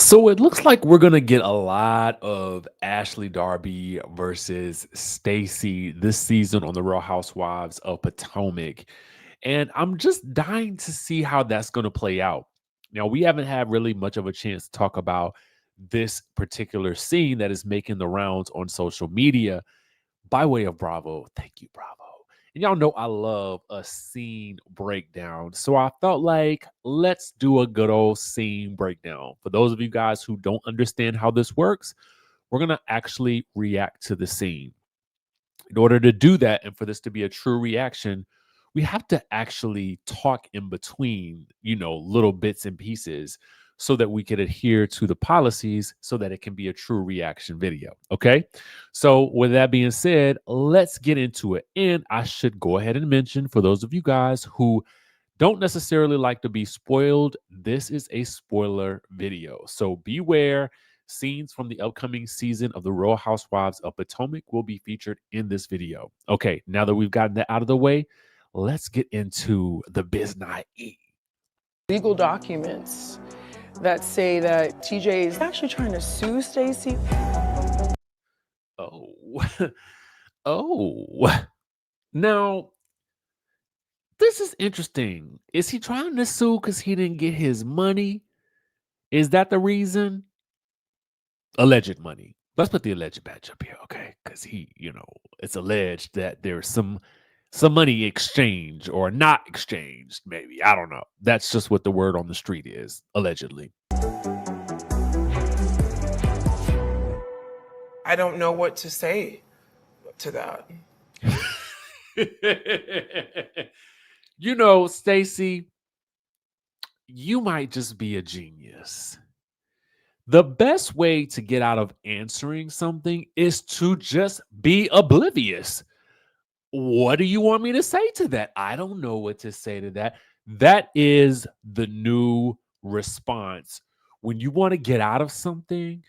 So it looks like we're gonna get a lot of Ashley Darby versus Stacey this season on the Real Housewives of Potomac. And I'm just dying to see how that's gonna play out. Now, we haven't had really much of a chance to talk about this particular scene that is making the rounds on social media by way of Bravo. Thank you, Bravo. And y'all know I love a scene breakdown. So I felt like let's do a good old scene breakdown. For those of you guys who don't understand how this works, we're going to actually react to the scene. In order to do that and for this to be a true reaction, we have to actually talk in between, little bits and pieces so that we can adhere to the policies so that it can be a true reaction video. Okay. So, with that being said, let's get into it. And I should go ahead and mention for those of you guys who don't necessarily like to be spoiled, this is a spoiler video. So, beware. Scenes from the upcoming season of The Real Housewives of Potomac will be featured in this video. Okay, now that we've gotten that out of the way, let's get into the Biznai. Legal documents that say that TJ is actually trying to sue Stacey. Oh, oh. Now, this is interesting. Is he trying to sue because he didn't get his money? Is that the reason? Alleged money. Let's put the alleged badge up here, okay? Because it's alleged that there's some money exchanged or not exchanged, maybe. I don't know. That's just what the word on the street is, allegedly. I don't know what to say to that. Stacey, you might just be a genius. The best way to get out of answering something is to just be oblivious. What do you want me to say to that? I don't know what to say to that. That is the new response. When you want to get out of something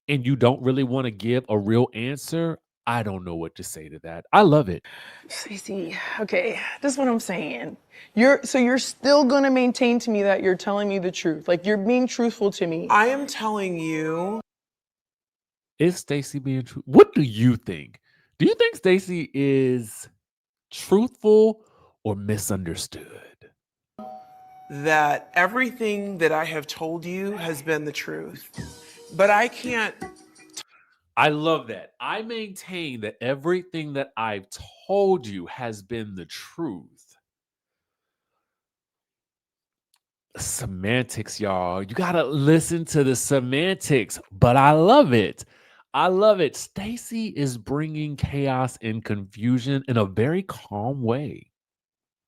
and you don't really want to give a real answer, I don't know what to say to that. I love it. Stacey, okay, this is what I'm saying. You're still gonna maintain to me that you're telling me the truth. Like, you're being truthful to me. I am telling you. Is Stacey being true? What do you think? Do you think Stacey is truthful or misunderstood? That everything that I have told you has been the truth. But I can't. I love that. I maintain that everything that I've told you has been the truth. Semantics, y'all. You got to listen to the semantics, but I love it. I love it. Stacey is bringing chaos and confusion in a very calm way.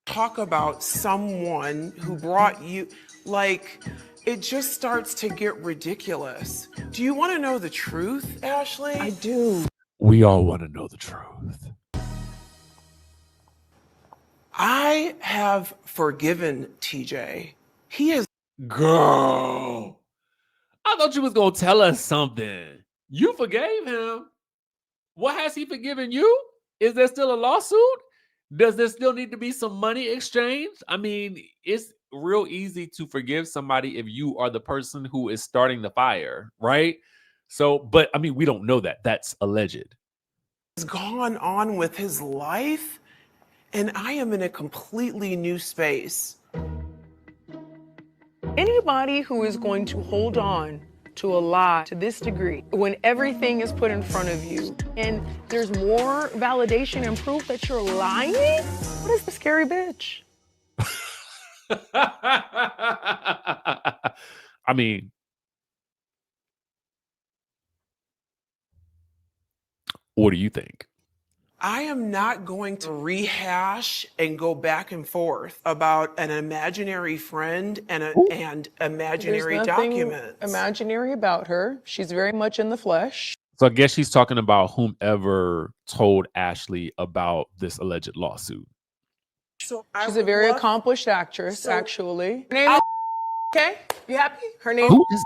Talk about someone who brought you, like, it just starts to get ridiculous. Do you want to know the truth, Ashley? I do. We all want to know the truth. I have forgiven TJ. He is. Girl, I thought you was going to tell us something. You forgave him. What has he forgiven you? Is there still a lawsuit? Does there still need to be some money exchanged? I mean, it's real easy to forgive somebody if you are the person who is starting the fire, right? So, but I mean, we don't know that. That's alleged. Has gone on with his life, and I am in a completely new space. Anybody who is going to hold on to a lie to this degree, when everything is put in front of you and there's more validation and proof that you're lying, what is the scary bitch? I mean, what do you think? I am not going to rehash and go back and forth about an imaginary friend and imaginary There's nothing documents. imaginary about her. She's very much in the flesh. So I guess she's talking about whomever told Ashley about this alleged lawsuit. So She's a very accomplished actress, actually. Her name is okay? You happy? Her name Who is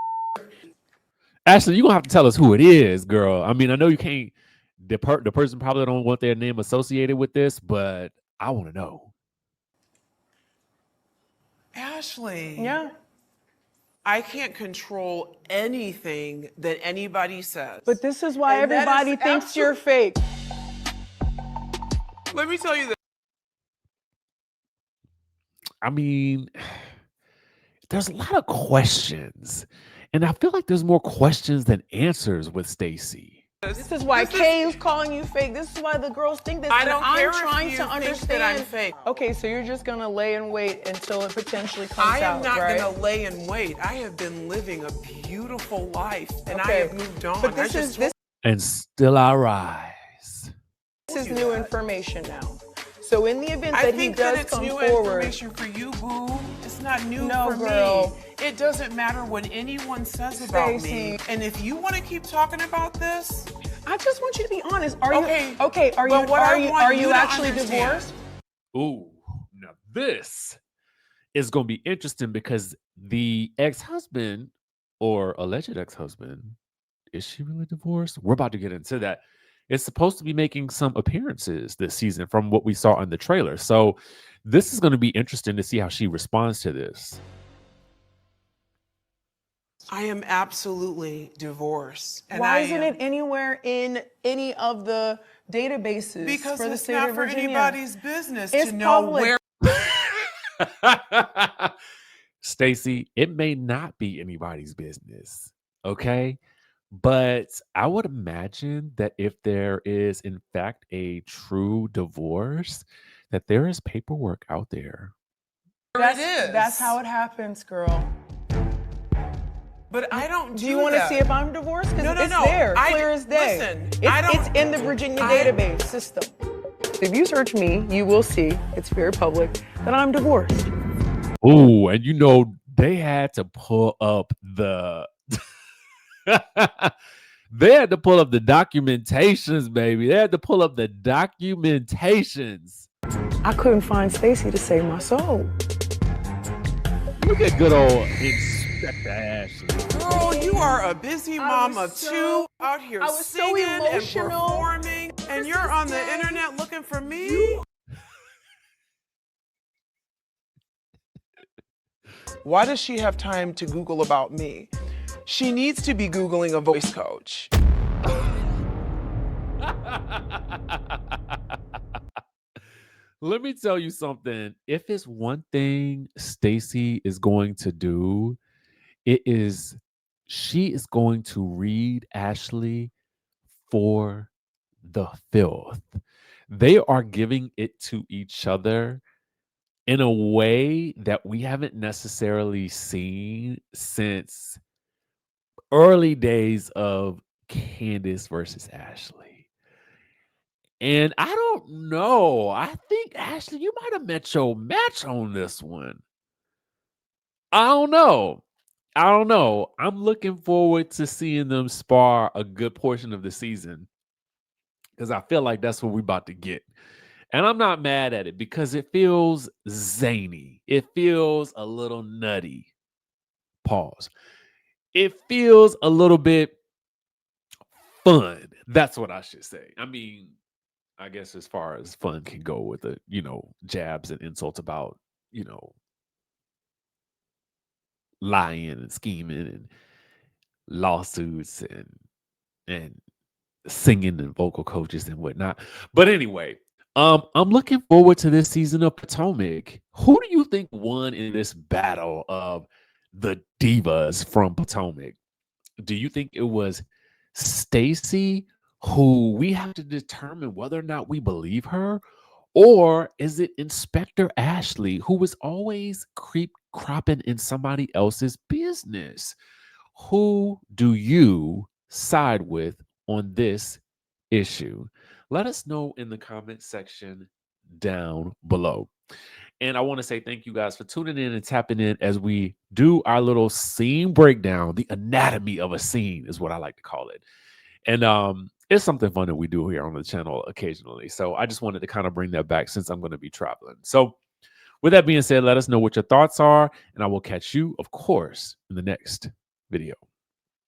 Ashley? You're gonna have to tell us who it is, girl. I mean, I know you can't. The person probably don't want their name associated with this, but I want to know. Ashley. Yeah. I can't control anything that anybody says. But this is why And that is everybody thinks you're fake. Let me tell you this. I mean, there's a lot of questions, and I feel like there's more questions than answers with Stacey. This is why Kay's calling you fake. This is why the girls think this. I don't care I'm trying if you to think understand. that I'm fake. Okay, so you're just gonna lay and wait until it potentially comes out, I am not right? going to lay and wait. I have been living a beautiful life, and I Okay. have moved on. But this And still I rise. is new information now. So in the event I that he think that does it's come new forward, information for you, boo. It's not new No, for girl. me. It doesn't matter what anyone says about me. Stacey. And if you want to keep talking about this, I just want you to be honest. Are Okay, you okay? Are but you what I want are you you to actually understand- divorced? Ooh, now this is going to be interesting because the ex-husband or alleged ex-husband, is she really divorced? We're about to get into that. It's supposed to be making some appearances this season from what we saw in the trailer. So this is going to be interesting to see how she responds to this. I am absolutely divorced. And Why I isn't am- it anywhere in any of the databases Because for the it's state not of for Virginia? anybody's business It's to know public. where. Stacey, it may not be anybody's business, okay? But I would imagine that if there is, in fact, a true divorce, that there is paperwork out there. It is. That's how it happens, girl. But I don't Do you want to that. see if I'm divorced? Because No, no, it's no. there, I- clear as day. listen, it's, I don't- it's in the Virginia I- database system. If you search me, you will see, it's very public, that I'm divorced. Oh, and you know, they had to pull up the they had to pull up the documentations, baby. They had to pull up the documentations. I couldn't find Stacey to save my soul. Look at good old Inspector Ashley. Girl, you are a busy I mom was of so- two out here I was so singing and emotional. performing, and you're on the internet looking for me? Why does she have time to Google about me? She needs to be Googling a voice coach. Let me tell you something. If it's one thing Stacey is going to do, it is she is going to read Ashley for the filth. They are giving it to each other in a way that we haven't necessarily seen since early days of Candace versus Ashley. And I don't know. I think, Ashley, you might have met your match on this one. I don't know. I don't know. I'm looking forward to seeing them spar a good portion of the season because I feel like that's what we're about to get. And I'm not mad at it because it feels zany. It feels a little nutty. Pause. It feels a little bit fun. That's what I should say. I mean, I guess as far as fun can go with the, jabs and insults about, lying and scheming and lawsuits and singing and vocal coaches and whatnot. But anyway, I'm looking forward to this season of Potomac. Who do you think won in this battle of the divas from Potomac? Do you think it was Stacey, who we have to determine whether or not we believe her? Or is it Inspector Ashley, who was always cropping in somebody else's business? Who do you side with on this issue? Let us know in the comment section down below. And I want to say thank you guys for tuning in and tapping in as we do our little scene breakdown. The anatomy of a scene is what I like to call it. And it's something fun that we do here on the channel occasionally. So I just wanted to kind of bring that back since I'm going to be traveling. So with that being said, let us know what your thoughts are, and I will catch you, of course, in the next video.